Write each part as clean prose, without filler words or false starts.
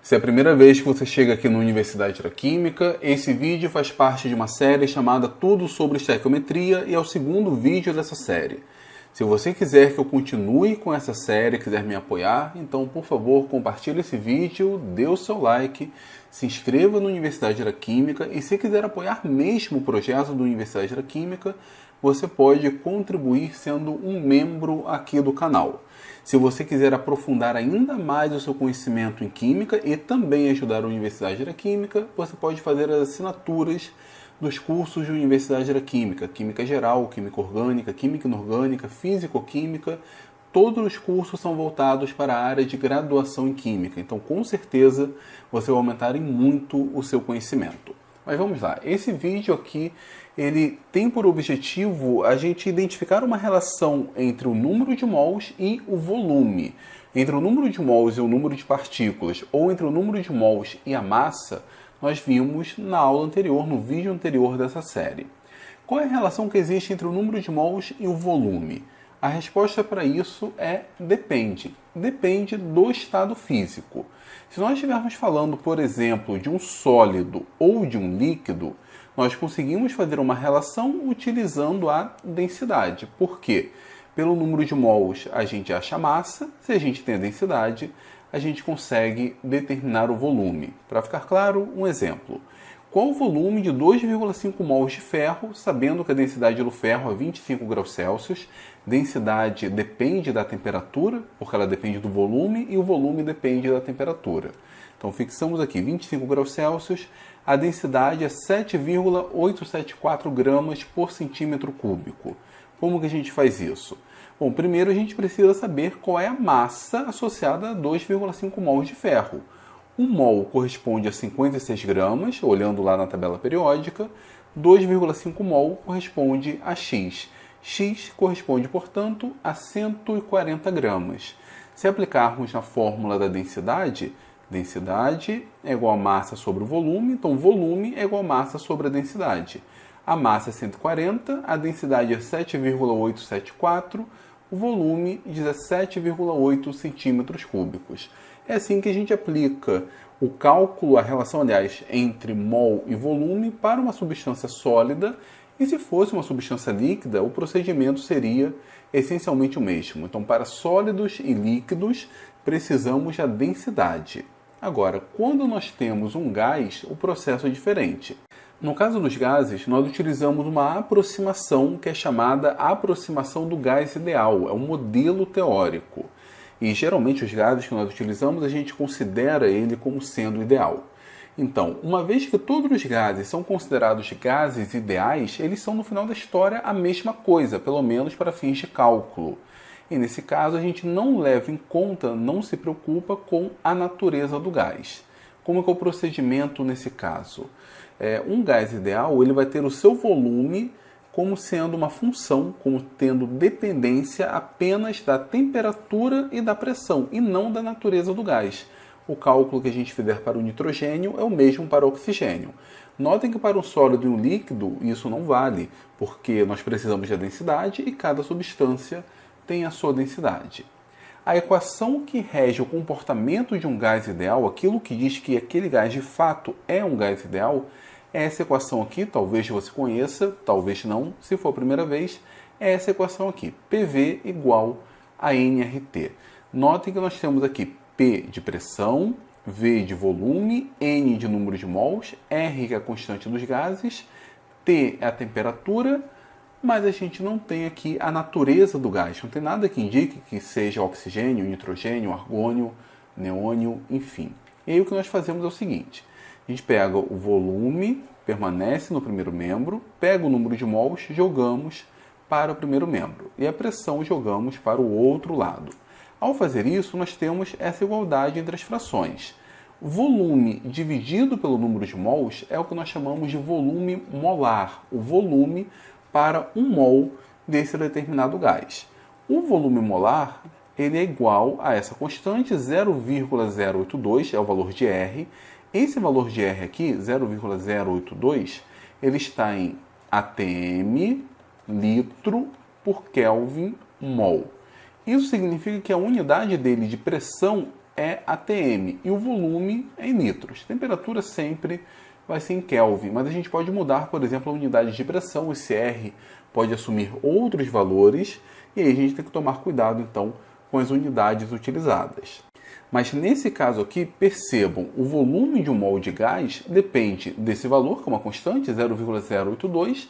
Se é a primeira vez que você chega aqui na Universidade da Química, esse vídeo faz parte de uma série chamada Tudo sobre Estequiometria e é o segundo vídeo dessa série. Se você quiser que eu continue com essa série, quiser me apoiar, então por favor compartilhe esse vídeo, dê o seu like, se inscreva na Universidade da Química e se quiser apoiar mesmo o projeto da Universidade da Química, você pode contribuir sendo um membro aqui do canal. Se você quiser aprofundar ainda mais o seu conhecimento em Química e também ajudar a Universidade da Química, você pode fazer as assinaturas dos cursos de Universidade da Química, Química Geral, Química Orgânica, Química Inorgânica, Físico-Química. Todos os cursos são voltados para a área de graduação em Química, então com certeza você vai aumentar em muito o seu conhecimento. Mas vamos lá, esse vídeo aqui ele tem por objetivo a gente identificar uma relação entre o número de mols e o volume. Entre o número de mols e o número de partículas, ou entre o número de mols e a massa, nós vimos na aula anterior, no vídeo anterior dessa série. Qual é a relação que existe entre o número de mols e o volume? A resposta para isso é depende. Depende do estado físico. Se nós estivermos falando, por exemplo, de um sólido ou de um líquido, nós conseguimos fazer uma relação utilizando a densidade. Por quê? Pelo número de mols a gente acha a massa, se a gente tem a densidade, a gente consegue determinar o volume. Para ficar claro, um exemplo. Qual o volume de 2,5 mols de ferro, sabendo que a densidade do ferro é 25 graus Celsius, densidade depende da temperatura, porque ela depende do volume, e o volume depende da temperatura. Então fixamos aqui 25 graus Celsius, a densidade é 7,874 gramas por centímetro cúbico. Como que a gente faz isso? Bom, primeiro a gente precisa saber qual é a massa associada a 2,5 mols de ferro. 1 mol corresponde a 56 gramas, olhando lá na tabela periódica, 2,5 mol corresponde a X. X corresponde, portanto, a 140 gramas. Se aplicarmos na fórmula da densidade, densidade é igual a massa sobre o volume, então volume é igual a massa sobre a densidade. A massa é 140, a densidade é 7,874, o volume 17,8 centímetros cúbicos. É assim que a gente aplica o cálculo, a relação, aliás, entre mol e volume para uma substância sólida, e se fosse uma substância líquida, o procedimento seria essencialmente o mesmo. Então, para sólidos e líquidos, precisamos da densidade. Agora, quando nós temos um gás, o processo é diferente. No caso dos gases, nós utilizamos uma aproximação que é chamada aproximação do gás ideal, é um modelo teórico. E geralmente os gases que nós utilizamos, a gente considera ele como sendo ideal. Então, uma vez que todos os gases são considerados gases ideais, eles são no final da história a mesma coisa, pelo menos para fins de cálculo. E nesse caso a gente não leva em conta, não se preocupa com a natureza do gás. Como é que é o procedimento nesse caso? Um gás ideal ele vai ter o seu volume como sendo uma função, como tendo dependência apenas da temperatura e da pressão, e não da natureza do gás. O cálculo que a gente fizer para o nitrogênio é o mesmo para o oxigênio. Notem que para um sólido e um líquido isso não vale, porque nós precisamos da densidade e cada substância tem a sua densidade. A equação que rege o comportamento de um gás ideal, aquilo que diz que aquele gás de fato é um gás ideal, é essa equação aqui, talvez você conheça, talvez não, se for a primeira vez, é essa equação aqui, PV igual a nRT. Notem que nós temos aqui P de pressão, V de volume, N de número de mols, R que é a constante dos gases, T é a temperatura, mas a gente não tem aqui a natureza do gás, não tem nada que indique que seja oxigênio, nitrogênio, argônio, neônio, enfim. E aí o que nós fazemos é o seguinte, a gente pega o volume, permanece no primeiro membro, pega o número de mols, jogamos para o primeiro membro, e a pressão jogamos para o outro lado. Ao fazer isso, nós temos essa igualdade entre as frações. Volume dividido pelo número de mols é o que nós chamamos de volume molar, o volume para 1 mol desse determinado gás. O volume molar ele é igual a essa constante, 0,082, é o valor de R. Esse valor de R aqui, 0,082, ele está em atm litro por Kelvin mol. Isso significa que a unidade dele de pressão é atm e o volume é em litros. Temperatura sempre vai ser em Kelvin, mas a gente pode mudar, por exemplo, a unidade de pressão. Esse R pode assumir outros valores e aí a gente tem que tomar cuidado então com as unidades utilizadas. Mas nesse caso aqui, percebam, o volume de um mol de gás depende desse valor, que é uma constante, 0,082,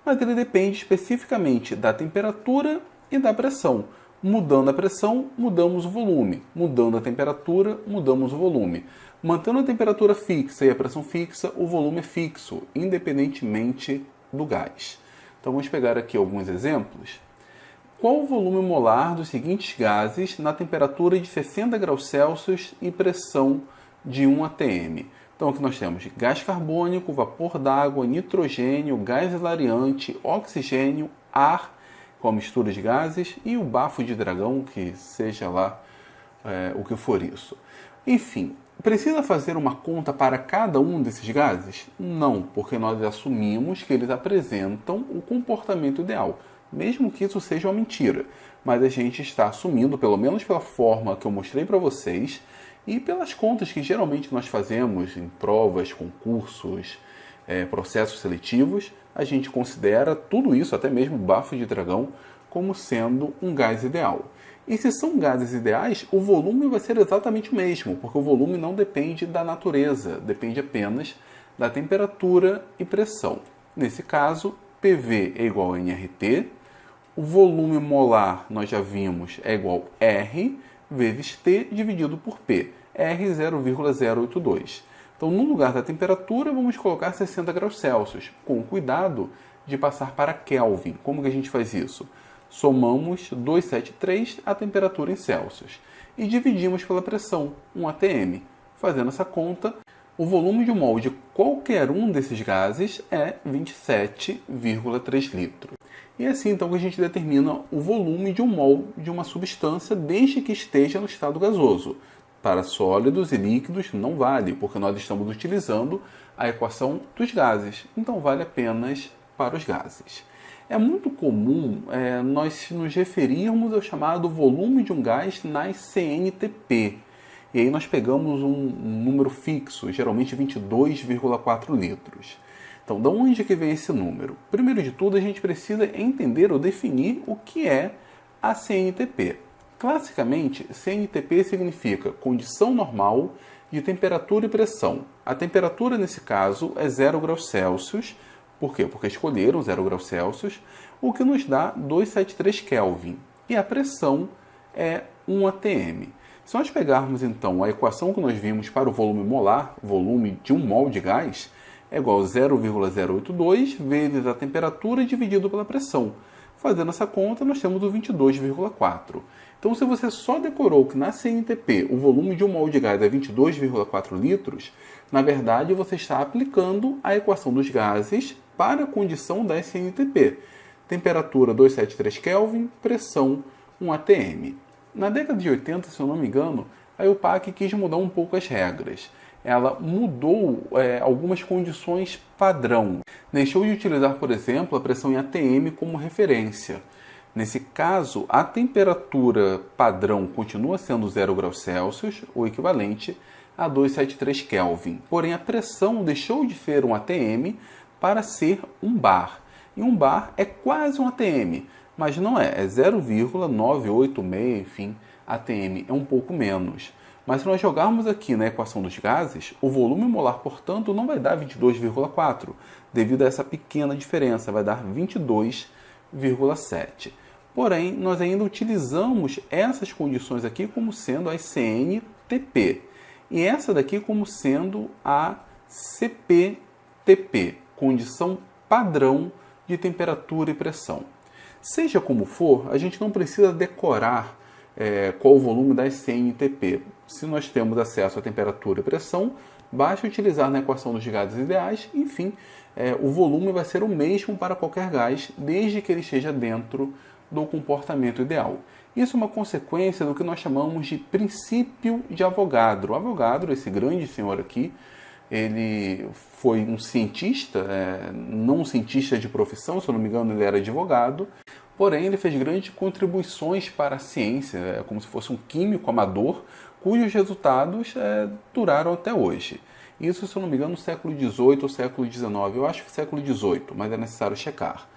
mas ele depende especificamente da temperatura e da pressão. Mudando a pressão, mudamos o volume. Mudando a temperatura, mudamos o volume. Mantendo a temperatura fixa e a pressão fixa, o volume é fixo, independentemente do gás. Então vamos pegar aqui alguns exemplos. Qual o volume molar dos seguintes gases na temperatura de 60 graus Celsius e pressão de 1 atm? Então aqui nós temos gás carbônico, vapor d'água, nitrogênio, gás hilariante, oxigênio, ar, com a mistura de gases, e o bafo de dragão, que seja lá o que for isso. Enfim, precisa fazer uma conta para cada um desses gases? Não, porque nós assumimos que eles apresentam o comportamento ideal, mesmo que isso seja uma mentira. Mas a gente está assumindo, pelo menos pela forma que eu mostrei para vocês, e pelas contas que geralmente nós fazemos em provas, concursos, processos seletivos, a gente considera tudo isso, até mesmo o bafo de dragão, como sendo um gás ideal. E se são gases ideais, o volume vai ser exatamente o mesmo, porque o volume não depende da natureza, depende apenas da temperatura e pressão. Nesse caso, PV é igual a nRT, o volume molar, nós já vimos, é igual a R vezes T dividido por P, R 0,082. Então, no lugar da temperatura, vamos colocar 60 graus Celsius, com cuidado de passar para Kelvin. Como que a gente faz isso? Somamos 273 a temperatura em Celsius e dividimos pela pressão, 1 atm. Fazendo essa conta, o volume de um mol de qualquer um desses gases é 27,3 litros. E é assim então que a gente determina o volume de um mol de uma substância desde que esteja no estado gasoso. Para sólidos e líquidos não vale, porque nós estamos utilizando a equação dos gases, então vale apenas para os gases. É muito comum nós nos referirmos ao chamado volume de um gás nas CNTP. E aí nós pegamos um número fixo, geralmente 22,4 litros. Então, de onde que vem esse número? Primeiro de tudo, a gente precisa entender ou definir o que é a CNTP. Classicamente, CNTP significa condição normal de temperatura e pressão. A temperatura, nesse caso, é 0 graus Celsius. Por quê? Porque escolheram 0 graus Celsius, o que nos dá 273 Kelvin. E a pressão é 1 atm. Se nós pegarmos, então, a equação que nós vimos para o volume molar, volume de um mol de gás, é igual a 0,082 vezes a temperatura dividido pela pressão. Fazendo essa conta, nós temos o 22,4. Então, se você só decorou que na CNTP o volume de um mol de gás é 22,4 litros, na verdade você está aplicando a equação dos gases para a condição da CNTP. Temperatura 273 Kelvin, pressão 1 atm. Na década de 80, se eu não me engano, a EUPAC quis mudar um pouco as regras. Ela mudou algumas condições padrão. Deixou de utilizar, por exemplo, a pressão em atm como referência. Nesse caso, a temperatura padrão continua sendo 0 graus Celsius, o equivalente a 273 Kelvin. Porém, a pressão deixou de ser um atm para ser um bar. E um bar é quase um atm, mas não é 0,986, enfim, atm é um pouco menos. Mas se nós jogarmos aqui na equação dos gases, o volume molar, portanto, não vai dar 22,4, devido a essa pequena diferença, vai dar 22,7. Porém, nós ainda utilizamos essas condições aqui como sendo as CNTP, e essa daqui como sendo a CPTP, condição padrão de temperatura e pressão. Seja como for, a gente não precisa decorar qual o volume das CNTP. Se nós temos acesso à temperatura e pressão, basta utilizar na equação dos gases ideais. Enfim, o volume vai ser o mesmo para qualquer gás, desde que ele esteja dentro do comportamento ideal. Isso é uma consequência do que nós chamamos de princípio de Avogadro. Avogadro, esse grande senhor aqui, ele foi um cientista, não um cientista de profissão, se eu não me engano ele era advogado, porém ele fez grandes contribuições para a ciência, como se fosse um químico amador, cujos resultados duraram até hoje. Isso, se eu não me engano, no século XVIII ou século XIX. Eu acho que século XVIII, mas é necessário checar.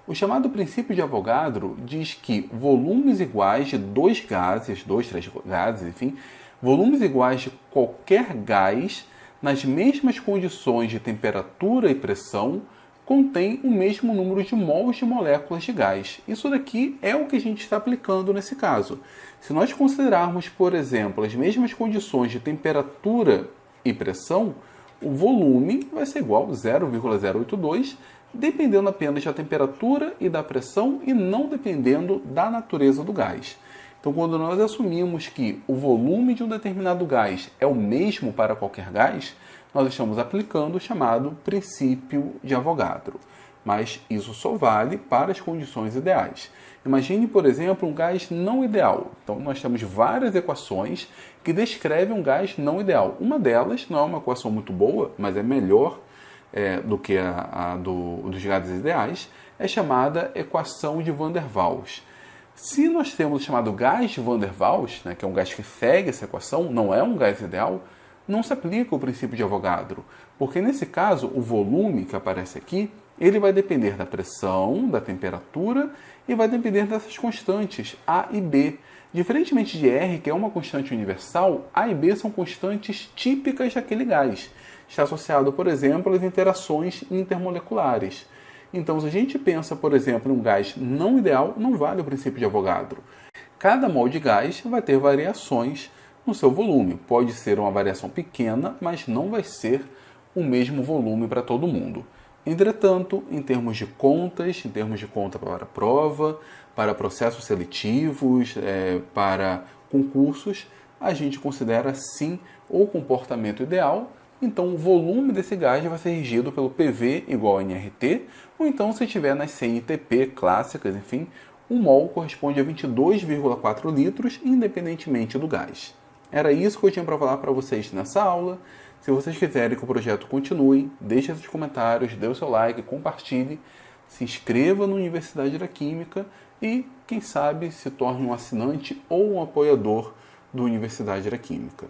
O chamado princípio de Avogadro diz que volumes iguais de dois, três gases, enfim, volumes iguais de qualquer gás nas mesmas condições de temperatura e pressão contém o mesmo número de mols de moléculas de gás. Isso daqui é o que a gente está aplicando nesse caso. Se nós considerarmos, por exemplo, as mesmas condições de temperatura e pressão, o volume vai ser igual a 0,082, dependendo apenas da temperatura e da pressão e não dependendo da natureza do gás. Então, quando nós assumimos que o volume de um determinado gás é o mesmo para qualquer gás, nós estamos aplicando o chamado princípio de Avogadro. Mas isso só vale para as condições ideais. Imagine, por exemplo, um gás não ideal. Então, nós temos várias equações que descrevem um gás não ideal. Uma delas não é uma equação muito boa, mas é melhor do que dos gases ideais, é chamada equação de Van der Waals. Se nós temos o chamado gás de Van der Waals, que é um gás que segue essa equação, não é um gás ideal, não se aplica o princípio de Avogadro, porque nesse caso o volume que aparece aqui, ele vai depender da pressão, da temperatura e vai depender dessas constantes A e B. Diferentemente de R, que é uma constante universal, A e B são constantes típicas daquele gás. Está associado, por exemplo, às interações intermoleculares. Então, se a gente pensa, por exemplo, em um gás não ideal, não vale o princípio de Avogadro. Cada mol de gás vai ter variações no seu volume. Pode ser uma variação pequena, mas não vai ser o mesmo volume para todo mundo. Entretanto, em termos de contas, em termos de conta para prova, para processos seletivos, para concursos, a gente considera sim o comportamento ideal. Então, o volume desse gás vai ser regido pelo PV igual a nRT, ou então, se tiver nas CNTP clássicas, enfim, um mol corresponde a 22,4 litros, independentemente do gás. Era isso que eu tinha para falar para vocês nessa aula. Se vocês quiserem que o projeto continue, deixe seus comentários, dê o seu like, compartilhe, se inscreva na Universidade da Química e, quem sabe, se torne um assinante ou um apoiador da Universidade da Química.